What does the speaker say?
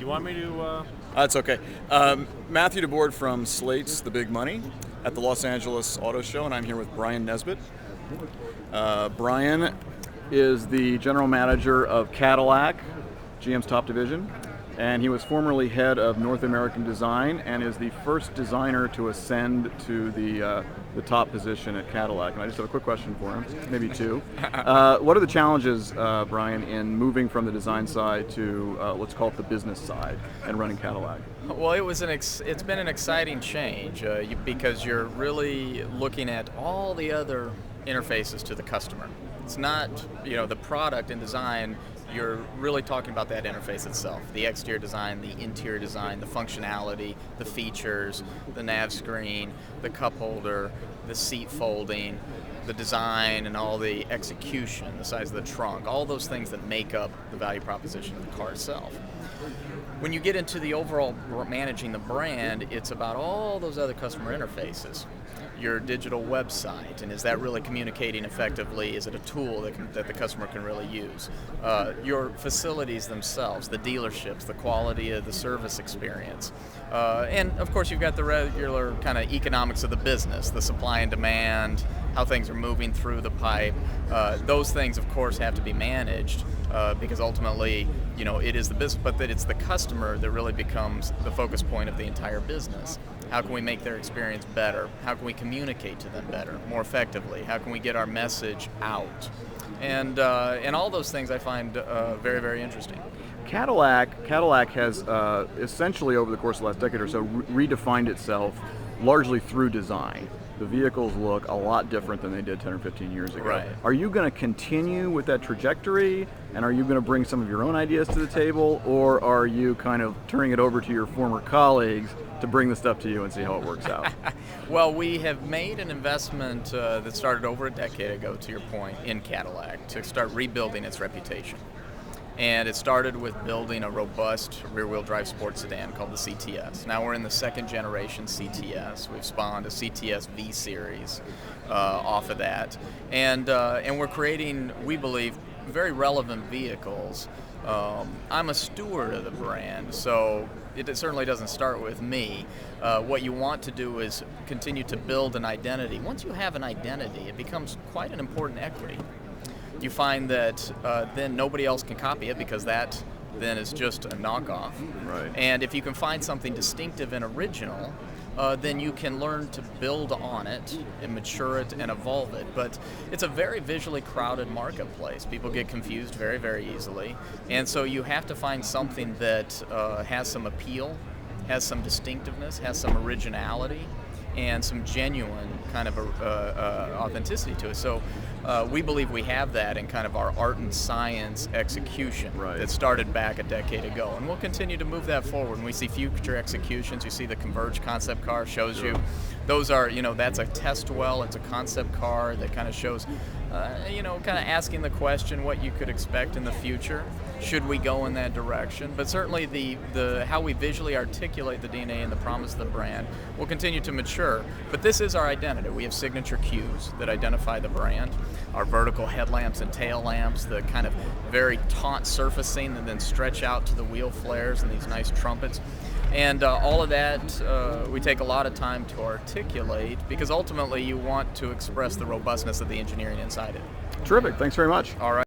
you want me to? That's okay. Matthew DeBoard from Slate's The Big Money at the Los Angeles Auto Show, and I'm here with Bryan Nesbitt. Bryan is the general manager of Cadillac, GM's top division, and he was formerly head of North American Design and is the first designer to ascend to the top position at Cadillac. And I just have a quick question for him, maybe two. What are the challenges, Bryan, in moving from the design side to let's call it the business side and running Cadillac? Well, it's been an exciting change because you're really looking at all the other interfaces to the customer. It's not, the product and design. You're really talking about that interface itself, the exterior design, the interior design, the functionality, the features, the nav screen, the cup holder, the seat folding, the design and all the execution, the size of the trunk, all those things that make up the value proposition of the car itself. When you get into the overall managing the brand, it's about all those other customer interfaces. Your digital website, and is that really communicating effectively? Is it a tool that the customer can really use? Your facilities themselves, the dealerships, the quality of the service experience. And of course you've got the regular kind of economics of the business, the supply and demand, how things are moving through the pipe. Those things of course have to be managed because ultimately, it is the business, but that it's the customer that really becomes the focus point of the entire business. How can we make their experience better? How can we communicate to them better, more effectively? How can we get our message out? And all those things I find very, very interesting. Cadillac has essentially over the course of the last decade or so redefined itself largely through design. The vehicles look a lot different than they did 10 or 15 years ago. Right. Are you going to continue with that trajectory, and are you going to bring some of your own ideas to the table, or are you kind of turning it over to your former colleagues to bring the stuff to you and see how it works out? Well, we have made an investment that started over a decade ago, to your point, in Cadillac to start rebuilding its reputation. And it started with building a robust rear-wheel drive sports sedan called the CTS. Now we're in the second generation CTS. We've spawned a CTS V series off of that. And we're creating, we believe, very relevant vehicles. I'm a steward of the brand, so it certainly doesn't start with me. What you want to do is continue to build an identity. Once you have an identity, it becomes quite an important equity. You find that then nobody else can copy it because that then is just a knockoff. Right. And if you can find something distinctive and original, then you can learn to build on it and mature it and evolve it. But it's a very visually crowded marketplace. People get confused very, very easily. And so you have to find something that has some appeal, has some distinctiveness, has some originality, and some genuine kind of authenticity to it. So we believe we have that in kind of our art and science execution that started back a decade ago. And we'll continue to move that forward. When we see future executions, you see the Converge concept car shows you. Those are, that's a test well, it's a concept car that kind of shows, kind of asking the question what you could expect in the future. Should we go in that direction? But certainly the how we visually articulate the DNA and the promise of the brand will continue to mature. But this is our identity. We have signature cues that identify the brand. Our vertical headlamps and tail lamps, the kind of very taut surfacing that then stretch out to the wheel flares and these nice trumpets. And all of that we take a lot of time to articulate because ultimately you want to express the robustness of the engineering inside it. Terrific. Thanks very much. All right.